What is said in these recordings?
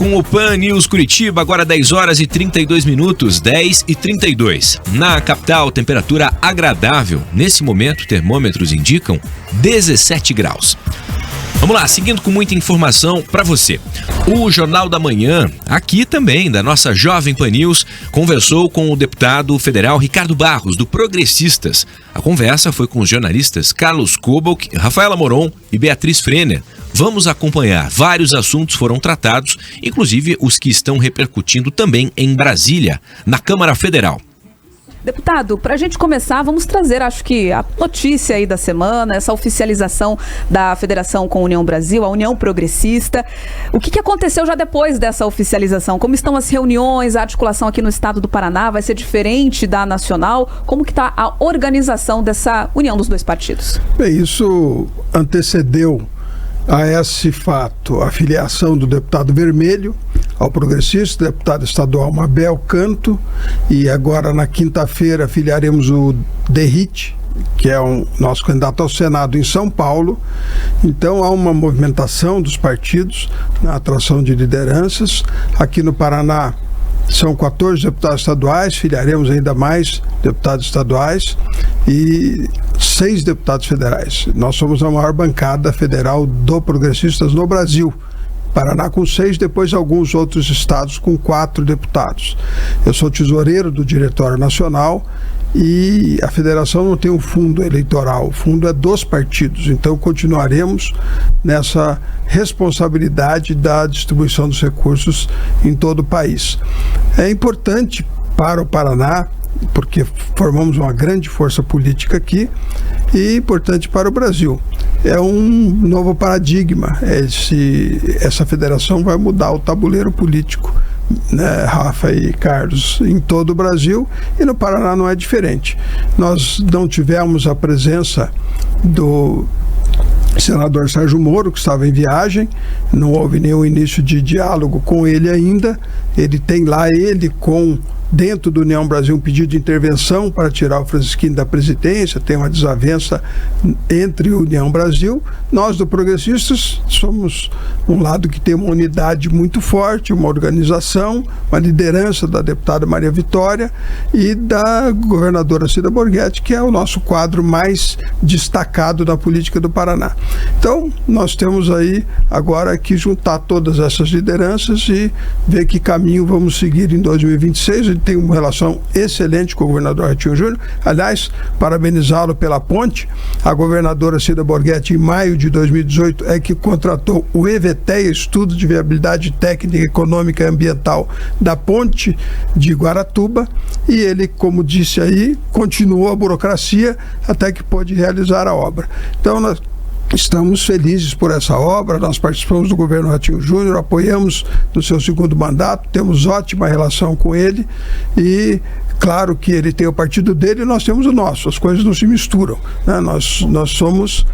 com o Pan News Curitiba, agora 10 horas e 32 minutos, 10 e 32. Na capital, temperatura agradável. Nesse momento, termômetros indicam 17 graus. Vamos lá, seguindo com muita informação para você. O Jornal da Manhã, aqui também, da nossa Jovem Pan News, conversou com o deputado federal Ricardo Barros, do Progressistas. A conversa foi com os jornalistas Carlos Kobolk, Rafaela Moron e Beatriz Frener. Vamos acompanhar. Vários assuntos foram tratados, inclusive os que estão repercutindo também em Brasília, na Câmara Federal. Deputado, para a gente começar, vamos trazer, acho que, a notícia aí da semana, essa oficialização da federação com a União Brasil, a União Progressista. O que aconteceu já depois dessa oficialização? Como estão as reuniões, a articulação aqui no estado do Paraná? Vai ser diferente da nacional? Como que está a organização dessa união dos dois partidos? Bem, isso antecedeu a esse fato a filiação do deputado Vermelho ao Progressista, deputado estadual Mabel Canto, e agora na quinta-feira filiaremos o Derrite, que é o nosso candidato ao Senado em São Paulo. Então há uma movimentação dos partidos na atração de lideranças. Aqui no Paraná são 14 deputados estaduais, filiaremos ainda mais deputados estaduais e 6 deputados federais. Nós somos a maior bancada federal do Progressistas no Brasil. Paraná com 6, depois alguns outros estados com 4 deputados. Eu sou tesoureiro do Diretório Nacional e a federação não tem um fundo eleitoral, o fundo é dos partidos, então continuaremos nessa responsabilidade da distribuição dos recursos em todo o país. É importante para o Paraná, porque formamos uma grande força política aqui, e importante para o Brasil. É um novo paradigma. Essa federação vai mudar o tabuleiro político, né, Rafa e Carlos, em todo o Brasil, e no Paraná não é diferente. Nós não tivemos a presença do senador Sérgio Moro, que estava em viagem, não houve nenhum início de diálogo com ele ainda. Ele tem lá, dentro do União Brasil, um pedido de intervenção para tirar o Francisquinho da presidência, tem uma desavença entre o União Brasil. Nós, do Progressistas, somos um lado que tem uma unidade muito forte, uma organização, uma liderança da deputada Maria Vitória e da governadora Cida Borghetti, que é o nosso quadro mais destacado da política do Paraná. Então, nós temos aí agora que juntar todas essas lideranças e ver que caminho vamos seguir em 2026. Ele tem uma relação excelente com o governador Ratinho Júnior. Aliás, parabenizá-lo pela ponte. A governadora Cida Borghetti, em maio de 2018, é que contratou o EVTEA, Estudo de Viabilidade Técnica, Econômica e Ambiental da ponte de Guaratuba, e ele, como disse aí, continuou a burocracia até que pôde realizar a obra. Então, nós estamos felizes por essa obra. Nós participamos do governo Ratinho Júnior, apoiamos no seu segundo mandato, temos ótima relação com ele e claro que ele tem o partido dele e nós temos o nosso, as coisas não se misturam, né? Nós somos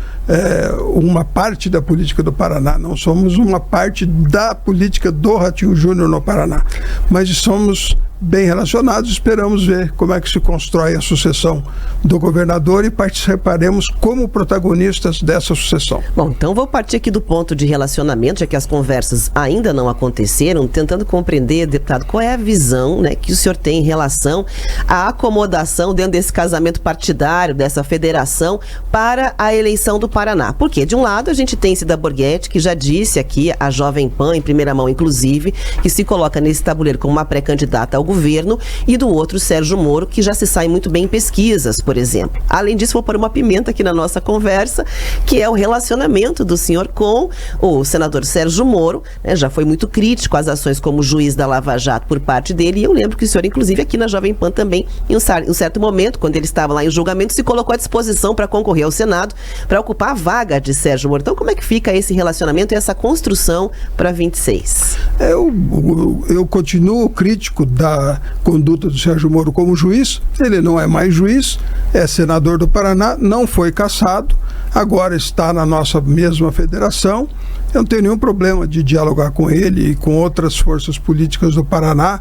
uma parte da política do Paraná, não somos uma parte da política do Ratinho Júnior no Paraná, mas somos bem relacionados. Esperamos ver como é que se constrói a sucessão do governador e participaremos como protagonistas dessa sucessão. Bom, então vou partir aqui do ponto de relacionamento, já que as conversas ainda não aconteceram, tentando compreender, deputado, qual é a visão, né, que o senhor tem em relação à acomodação dentro desse casamento partidário, dessa federação, para a eleição do Paraná. Porque, de um lado, a gente tem Cida Borghetti, que já disse aqui, a Jovem Pan, em primeira mão, inclusive, que se coloca nesse tabuleiro como uma pré-candidata ao governo, e do outro, Sérgio Moro, que já se sai muito bem em pesquisas, por exemplo. Além disso, vou pôr uma pimenta aqui na nossa conversa, que é o relacionamento do senhor com o senador Sérgio Moro, né, já foi muito crítico às ações como juiz da Lava Jato por parte dele, e eu lembro que o senhor, inclusive, aqui na Jovem Pan também, em um certo momento, quando ele estava lá em julgamento, se colocou à disposição para concorrer ao Senado, para ocupar a vaga de Sérgio Moro. Então, como é que fica esse relacionamento e essa construção para 26? Eu continuo crítico da conduta do Sérgio Moro como juiz. Ele não é mais juiz, é senador do Paraná, não foi cassado. agora está na nossa mesma federação. Eu não tenho nenhum problema de dialogar com ele e com outras forças políticas do Paraná,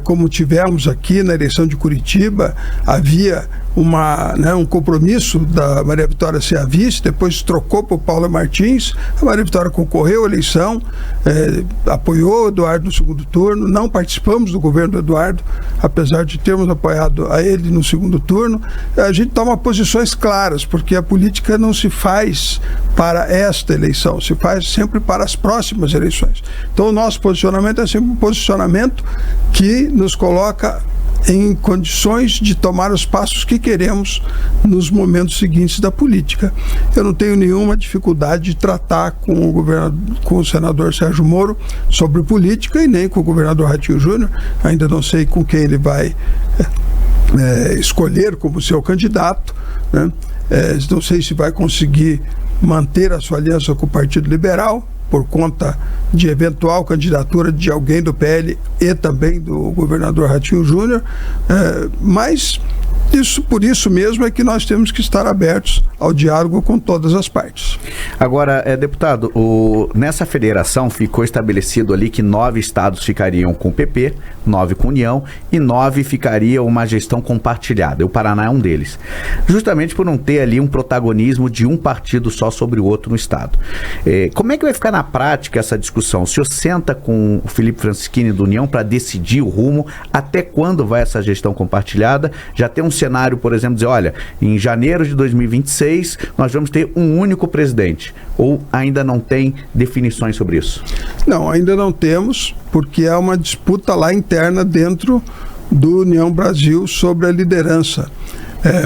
como tivemos aqui na eleição de Curitiba. Havia um compromisso da Maria Vitória ser a vice, depois trocou para o Paulo Martins. A Maria Vitória concorreu à eleição, apoiou o Eduardo no segundo turno. Não participamos do governo do Eduardo, apesar de termos apoiado a ele no segundo turno. A gente toma posições claras, porque a política não se faz para esta eleição, se faz sempre para as próximas eleições. Então o nosso posicionamento é sempre um posicionamento que nos coloca em condições de tomar os passos que queremos nos momentos seguintes da política. Eu não tenho nenhuma dificuldade de tratar com o senador Sérgio Moro sobre política e nem com o governador Ratinho Júnior. Ainda não sei com quem ele vai escolher como seu candidato, né? Não sei se vai conseguir manter a sua aliança com o Partido Liberal, por conta de eventual candidatura de alguém do PL e também do governador Ratinho Júnior, mas por isso mesmo é que nós temos que estar abertos ao diálogo com todas as partes. Agora, deputado, nessa federação ficou estabelecido ali que 9 estados ficariam com o PP, 9 com União e 9 ficaria uma gestão compartilhada. O Paraná é um deles. Justamente por não ter ali um protagonismo de um partido só sobre o outro no estado. Como é que vai ficar na prática essa discussão? O senhor senta com o Felipe Francischini do União para decidir o rumo? Até quando vai essa gestão compartilhada? Já tem um cenário, por exemplo, dizer, olha, em janeiro de 2026 nós vamos ter um único presidente, ou ainda não tem definições sobre isso? Não, ainda não temos, porque é uma disputa lá interna dentro do União Brasil sobre a liderança.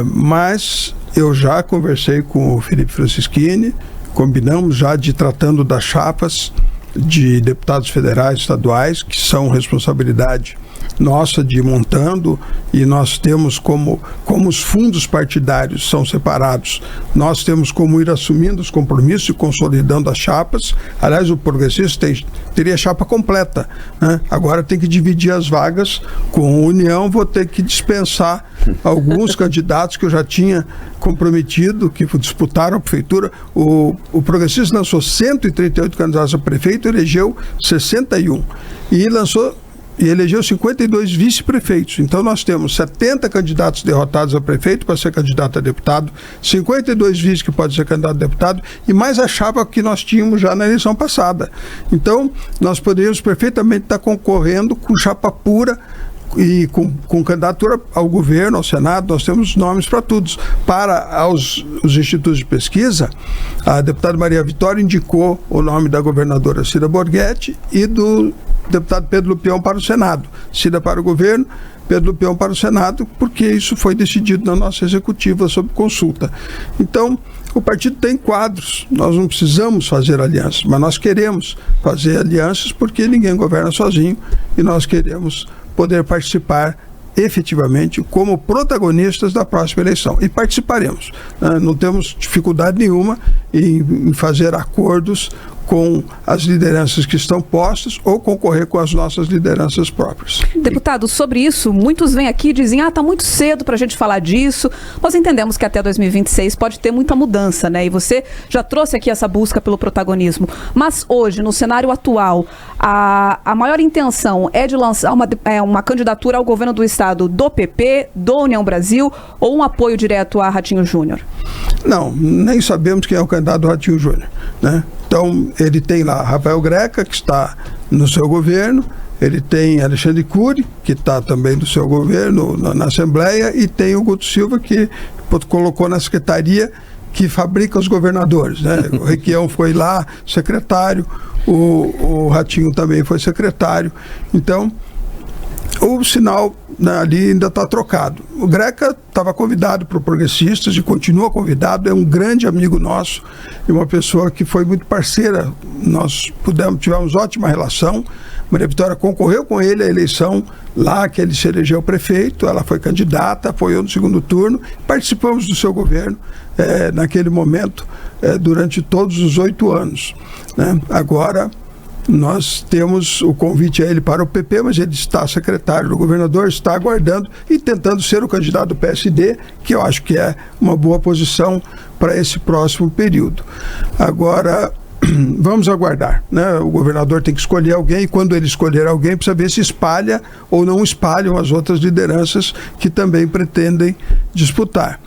Mas eu já conversei com o Felipe Francischini, combinamos já de tratando das chapas de deputados federais, estaduais, que são responsabilidade nossa de ir montando, e nós temos como os fundos partidários são separados, nós temos como ir assumindo os compromissos e consolidando as chapas. Aliás, o Progressista teria chapa completa, né? Agora tem que dividir as vagas com a União. Vou ter que dispensar alguns candidatos que eu já tinha comprometido, que disputaram a prefeitura. O Progressista lançou 138 candidatos a prefeito, elegeu 61 e elegeu 52 vice-prefeitos. Então nós temos 70 candidatos derrotados a prefeito para ser candidato a deputado, 52 vice que pode ser candidato a deputado, e mais a chapa que nós tínhamos já na eleição passada. Então nós poderíamos perfeitamente estar concorrendo com chapa pura e com candidatura ao governo, ao Senado. Nós temos nomes para todos. Para os institutos de pesquisa, a deputada Maria Vitória indicou o nome da governadora Cida Borghetti e do deputado Pedro Lupião para o Senado. Cida para o governo, Pedro Lupião para o Senado, porque isso foi decidido na nossa executiva sob consulta. Então, o partido tem quadros, nós não precisamos fazer alianças, mas nós queremos fazer alianças porque ninguém governa sozinho e nós queremos poder participar efetivamente como protagonistas da próxima eleição. E participaremos. Não temos dificuldade nenhuma em fazer acordos com as lideranças que estão postas ou concorrer com as nossas lideranças próprias. Deputado, sobre isso, muitos vêm aqui e dizem, está muito cedo para a gente falar disso. Nós entendemos que até 2026 pode ter muita mudança, né? E você já trouxe aqui essa busca pelo protagonismo. Mas hoje, no cenário atual, a maior intenção é de lançar uma candidatura ao governo do estado do PP, do União Brasil, ou um apoio direto a Ratinho Júnior? Não, nem sabemos quem é o candidato do Ratinho Júnior, né? Então, ele tem lá Rafael Greca, que está no seu governo, ele tem Alexandre Cury, que está também no seu governo, na Assembleia, e tem o Guto Silva, que colocou na secretaria que fabrica os governadores, né? O Requião foi lá, secretário, o Ratinho também foi secretário. Então, o sinal, né, ali ainda está trocado. O Greca estava convidado para o Progressistas e continua convidado, é um grande amigo nosso e uma pessoa que foi muito parceira. Nós tivemos ótima relação. Maria Vitória concorreu com ele à eleição lá que ele se elegeu prefeito, ela foi candidata, apoiou no segundo turno, participamos do seu governo naquele momento, durante todos os 8 anos, né? Agora Nós temos o convite a ele para o PP, mas ele está secretário do governador, está aguardando e tentando ser o candidato do PSD, que eu acho que é uma boa posição para esse próximo período. Agora, vamos aguardar, né? O governador tem que escolher alguém, e quando ele escolher alguém, precisa ver se espalha ou não espalham as outras lideranças que também pretendem disputar.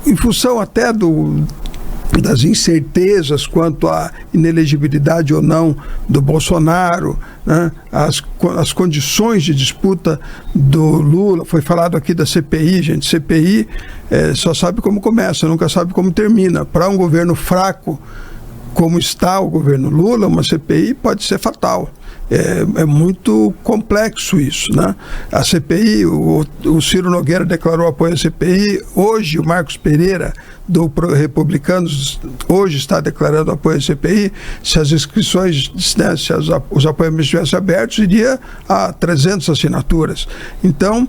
Em função até das incertezas quanto à inelegibilidade ou não do Bolsonaro, né? As condições de disputa do Lula, foi falado aqui da CPI, gente, CPI só sabe como começa, nunca sabe como termina. Para um governo fraco como está o governo Lula, uma CPI pode ser fatal. É muito complexo isso, né? A CPI, o Ciro Nogueira declarou apoio à CPI, hoje o Marcos Pereira, do Republicanos, hoje está declarando apoio à CPI. Se as inscrições, né, se os apoiamentos estivessem abertos, iria a 300 assinaturas. Então,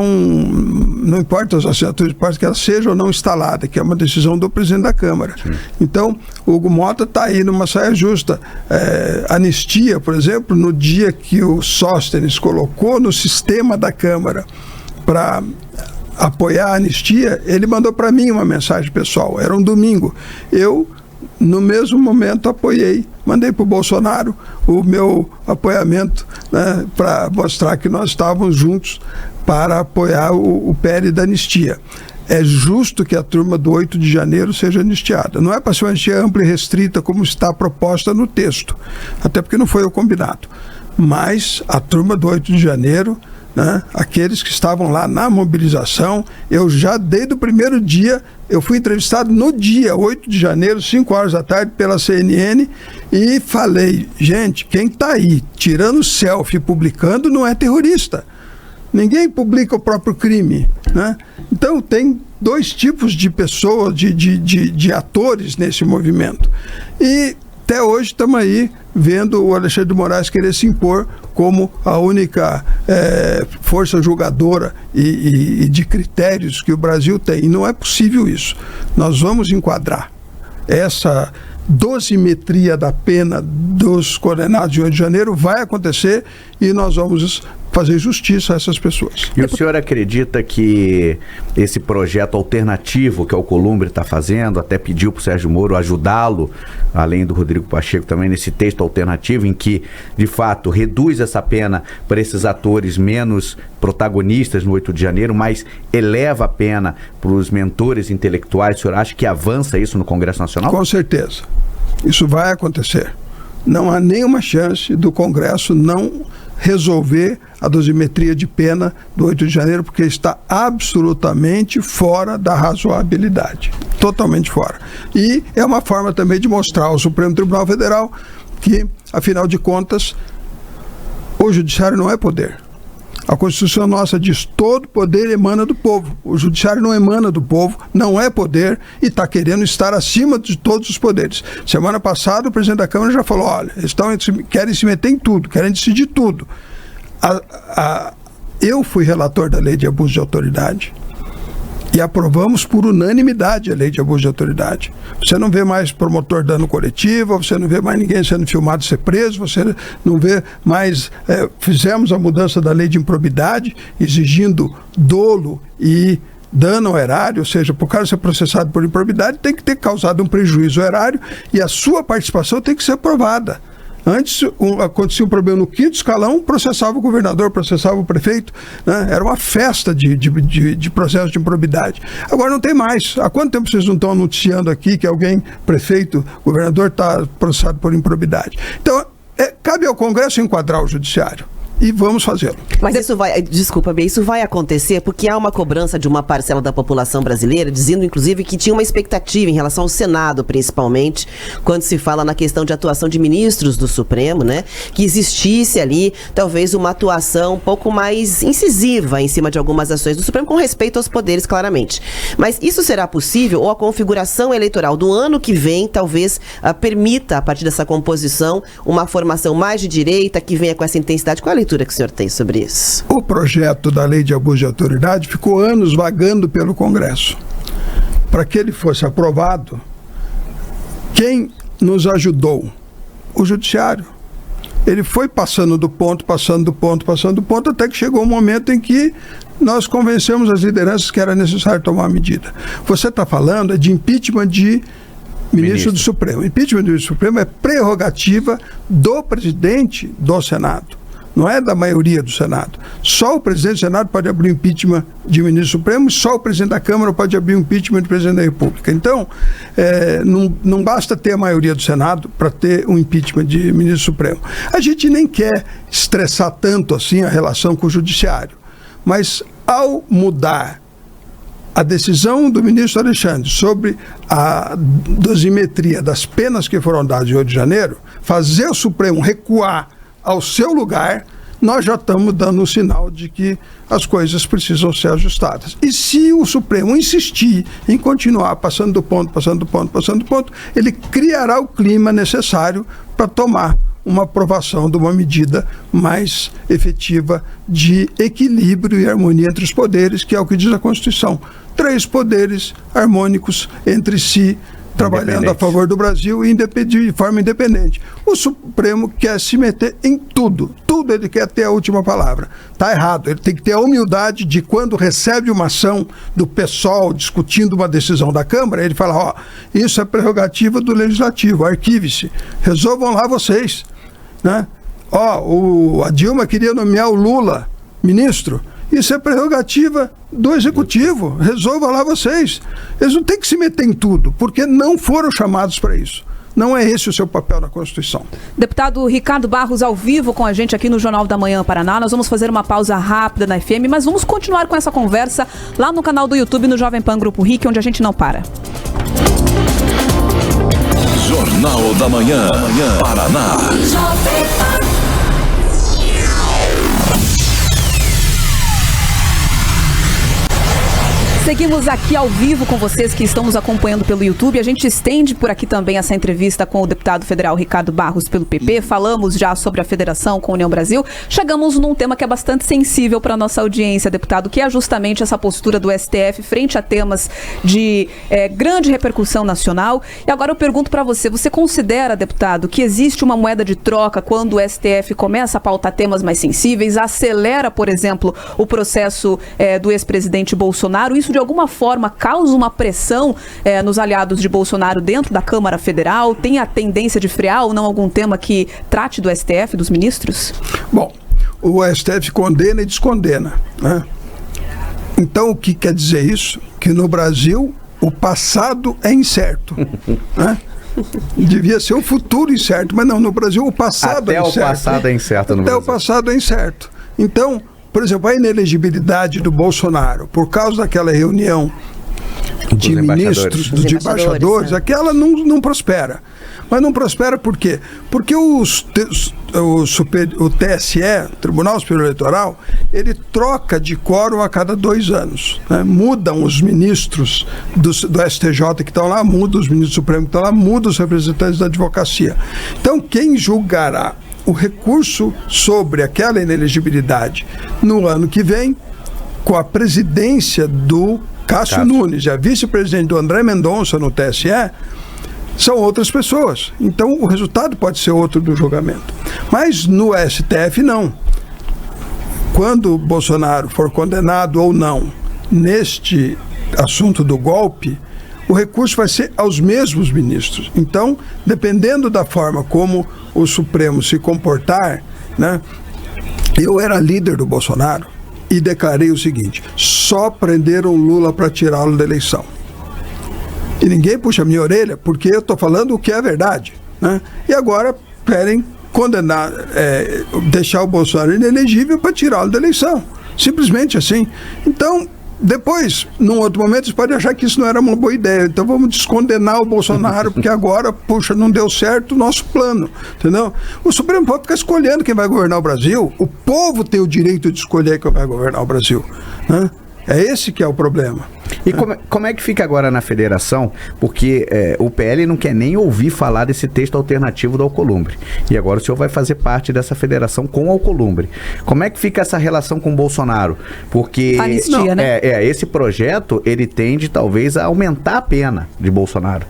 não importa as assinaturas, importa que ela seja ou não instalada, que é uma decisão do presidente da Câmara. Sim. Então, o Hugo Mota está aí numa saia justa. Anistia, por exemplo, no dia que o Sóstenes colocou no sistema da Câmara para apoiar a anistia, ele mandou para mim uma mensagem pessoal, era um domingo. Eu, no mesmo momento, apoiei, mandei para o Bolsonaro o meu apoiamento, né, para mostrar que nós estávamos juntos para apoiar o PL da anistia. É justo que a turma do 8 de janeiro seja anistiada. Não é para ser uma anistia ampla e restrita como está proposta no texto, até porque não foi o combinado. Mas a turma do 8 de janeiro, né, aqueles que estavam lá na mobilização, eu já desde o primeiro dia, eu fui entrevistado no dia 8 de janeiro, 5 horas da tarde, pela CNN, e falei, gente, quem está aí tirando selfie, publicando, não é terrorista. Ninguém publica o próprio crime, né? Então tem dois tipos de pessoas, de atores nesse movimento. E até hoje estamos aí vendo o Alexandre de Moraes querer se impor como a única força julgadora e de critérios que o Brasil tem. E não é possível isso. Nós vamos enquadrar essa dosimetria da pena dos condenados de 8 de janeiro, vai acontecer e nós vamos fazer justiça a essas pessoas. E o senhor acredita que esse projeto alternativo que o Alcolumbre está fazendo, até pediu para o Sérgio Moro ajudá-lo, além do Rodrigo Pacheco também, nesse texto alternativo em que, de fato, reduz essa pena para esses atores menos protagonistas no 8 de janeiro, mas eleva a pena para os mentores intelectuais? O senhor acha que avança isso no Congresso Nacional? Com certeza. Isso vai acontecer. Não há nenhuma chance do Congresso não resolver a dosimetria de pena do 8 de janeiro, porque está absolutamente fora da razoabilidade. Totalmente fora. E é uma forma também de mostrar ao Supremo Tribunal Federal que, afinal de contas, o Judiciário não é poder. A Constituição nossa diz, todo poder emana do povo. O Judiciário não emana do povo, não é poder e está querendo estar acima de todos os poderes. Semana passada o presidente da Câmara já falou, olha, eles querem se meter em tudo, querem decidir tudo. Eu fui relator da lei de abuso de autoridade e aprovamos por unanimidade a lei de abuso de autoridade. Você não vê mais promotor dando coletiva, você não vê mais ninguém sendo filmado ser preso, você não vê mais... fizemos a mudança da lei de improbidade, exigindo dolo e dano ao erário, ou seja, por cara ser processado por improbidade, tem que ter causado um prejuízo ao erário e a sua participação tem que ser provada. Antes acontecia um problema no quinto escalão, processava o governador, processava o prefeito, né? Era uma festa de processo de improbidade. Agora não tem mais. Há quanto tempo vocês não estão noticiando aqui que alguém, prefeito, governador, está processado por improbidade? Então, cabe ao Congresso enquadrar o Judiciário. E vamos fazê-lo. Mas isso vai, desculpa, Bia, isso vai acontecer porque há uma cobrança de uma parcela da população brasileira, dizendo inclusive que tinha uma expectativa em relação ao Senado, principalmente, quando se fala na questão de atuação de ministros do Supremo, né? Que existisse ali, talvez, uma atuação um pouco mais incisiva em cima de algumas ações do Supremo, com respeito aos poderes, claramente. Mas isso será possível ou a configuração eleitoral do ano que vem, talvez, permita, a partir dessa composição, uma formação mais de direita, que venha com essa intensidade? Qual a leitura que o senhor tem sobre isso? O projeto da lei de abuso de autoridade ficou anos vagando pelo Congresso. Para que ele fosse aprovado, quem nos ajudou o judiciário. Ele foi passando do ponto, até que chegou um momento em que nós convencemos as lideranças que era necessário tomar uma medida. Você está falando de impeachment de ministro do Supremo. Impeachment do ministro do Supremo é prerrogativa do presidente do Senado. Não é da maioria do Senado. Só o presidente do Senado pode abrir o impeachment de ministro supremo e só o presidente da Câmara pode abrir o impeachment do presidente da República. Então, não basta ter a maioria do Senado para ter um impeachment de ministro supremo. A gente nem quer estressar tanto assim a relação com o judiciário. Mas, ao mudar a decisão do ministro Alexandre sobre a dosimetria das penas que foram dadas em Rio de Janeiro, fazer o Supremo recuar ao seu lugar, nós já estamos dando um sinal de que as coisas precisam ser ajustadas. E se o Supremo insistir em continuar passando do ponto, ele criará o clima necessário para tomar uma aprovação de uma medida mais efetiva de equilíbrio e harmonia entre os poderes, que é o que diz a Constituição. 3 poderes harmônicos entre si, trabalhando a favor do Brasil e de forma independente. O Supremo quer se meter em tudo ele quer ter a última palavra. Está errado, ele tem que ter a humildade de, quando recebe uma ação do PSOL discutindo uma decisão da Câmara, ele fala, isso é prerrogativa do Legislativo, arquive-se, resolvam lá vocês, né? A Dilma queria nomear o Lula ministro, isso é prerrogativa do Executivo, resolva lá vocês. Eles não têm que se meter em tudo, porque não foram chamados para isso. Não é esse o seu papel na Constituição. Deputado Ricardo Barros, ao vivo com a gente aqui no Jornal da Manhã Paraná. Nós vamos fazer uma pausa rápida na FM, mas vamos continuar com essa conversa lá no canal do YouTube, no Jovem Pan Grupo RIC, onde a gente não para. Jornal da Manhã Paraná. Seguimos aqui ao vivo com vocês que estão nos acompanhando pelo YouTube. A gente estende por aqui também essa entrevista com o deputado federal Ricardo Barros pelo PP. Falamos já sobre a federação com a União Brasil. Chegamos num tema que é bastante sensível para a nossa audiência, deputado, que é justamente essa postura do STF frente a temas de grande repercussão nacional. E agora eu pergunto para você considera, deputado, que existe uma moeda de troca quando o STF começa a pautar temas mais sensíveis, acelera, por exemplo, o processo do ex-presidente Bolsonaro? Isso de alguma forma causa uma pressão nos aliados de Bolsonaro dentro da Câmara Federal? Tem a tendência de frear ou não algum tema que trate do STF, dos ministros? Bom, o STF condena e descondena, né? Então, o que quer dizer isso? Que no Brasil o passado é incerto, né? Devia ser o futuro incerto, mas não, no Brasil o passado é incerto. Até o passado é incerto no Brasil. Até o passado é incerto. Então, por exemplo, a inelegibilidade do Bolsonaro, por causa daquela reunião de ministros, de embaixadores, aquela não prospera. Mas não prospera por quê? Porque o TSE, Tribunal Superior Eleitoral, ele troca de quórum a cada 2 anos, né? Mudam os ministros do STJ que estão lá, mudam os ministros do Supremo que estão lá, mudam os representantes da advocacia. Então, quem julgará o recurso sobre aquela inelegibilidade no ano que vem, com a presidência do Cássio Nunes e a vice-presidente do André Mendonça no TSE, são outras pessoas. Então o resultado pode ser outro do julgamento. Mas no STF não. Quando Bolsonaro for condenado ou não neste assunto do golpe, o recurso vai ser aos mesmos ministros. Então, dependendo da forma como o Supremo se comportar, né? Eu era líder do Bolsonaro e declarei o seguinte: só prenderam Lula para tirá-lo da eleição. E ninguém puxa a minha orelha, porque eu estou falando o que é verdade, né? E agora querem condenar, deixar o Bolsonaro inelegível para tirá-lo da eleição. Simplesmente assim. Então, depois, num outro momento, você pode achar que isso não era uma boa ideia. Então vamos descondenar o Bolsonaro, porque agora, puxa, não deu certo o nosso plano, entendeu? O Supremo pode ficar escolhendo quem vai governar o Brasil. O povo tem o direito de escolher quem vai governar o Brasil, né? É esse que é o problema. E como é que fica agora na federação? Porque o PL não quer nem ouvir falar desse texto alternativo do Alcolumbre. E agora o senhor vai fazer parte dessa federação com o Alcolumbre. Como é que fica essa relação com o Bolsonaro? Porque anistia, né? Esse projeto, ele tende talvez a aumentar a pena de Bolsonaro.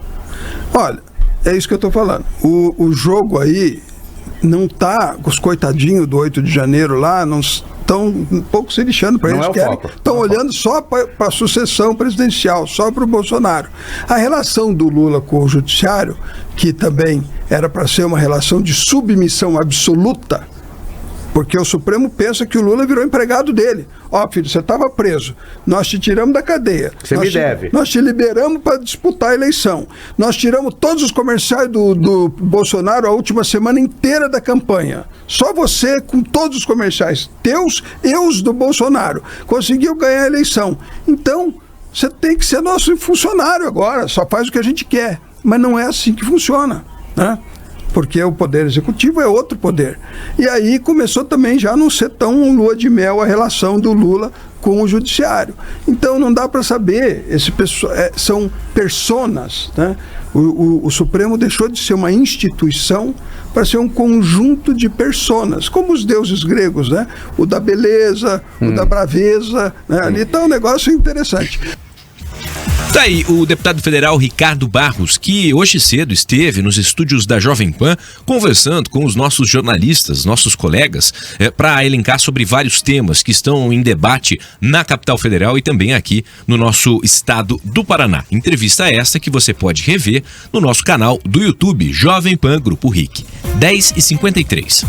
Olha, É isso que eu estou falando. O jogo aí não tá, os coitadinhos do 8 de janeiro lá, não estão um pouco se lixando para eles, estão olhando só para a sucessão presidencial, só para o Bolsonaro. A relação do Lula com o judiciário, que também era para ser uma relação de submissão absoluta, porque o Supremo pensa que o Lula virou empregado dele. Ó, filho, você estava preso, nós te tiramos da cadeia. Você me deve. Nós te liberamos para disputar a eleição. Nós tiramos todos os comerciais do Bolsonaro a última semana inteira da campanha. Só você, com todos os comerciais teus e os do Bolsonaro, conseguiu ganhar a eleição. Então, você tem que ser nosso funcionário agora, só faz o que a gente quer. Mas não é assim que funciona, né? Porque o poder executivo é outro poder. E aí começou também já a não ser tão lua de mel a relação do Lula com o judiciário. Então não dá para saber, são personas, né? O Supremo deixou de ser uma instituição para ser um conjunto de personas, como os deuses gregos, né? O da beleza, o da braveza, né? Ali está um negócio interessante. Tá aí o deputado federal Ricardo Barros, que hoje cedo esteve nos estúdios da Jovem Pan conversando com os nossos jornalistas, nossos colegas, para elencar sobre vários temas que estão em debate na capital federal e também aqui no nosso estado do Paraná. Entrevista esta que você pode rever no nosso canal do YouTube Jovem Pan Grupo RIC. 10h53.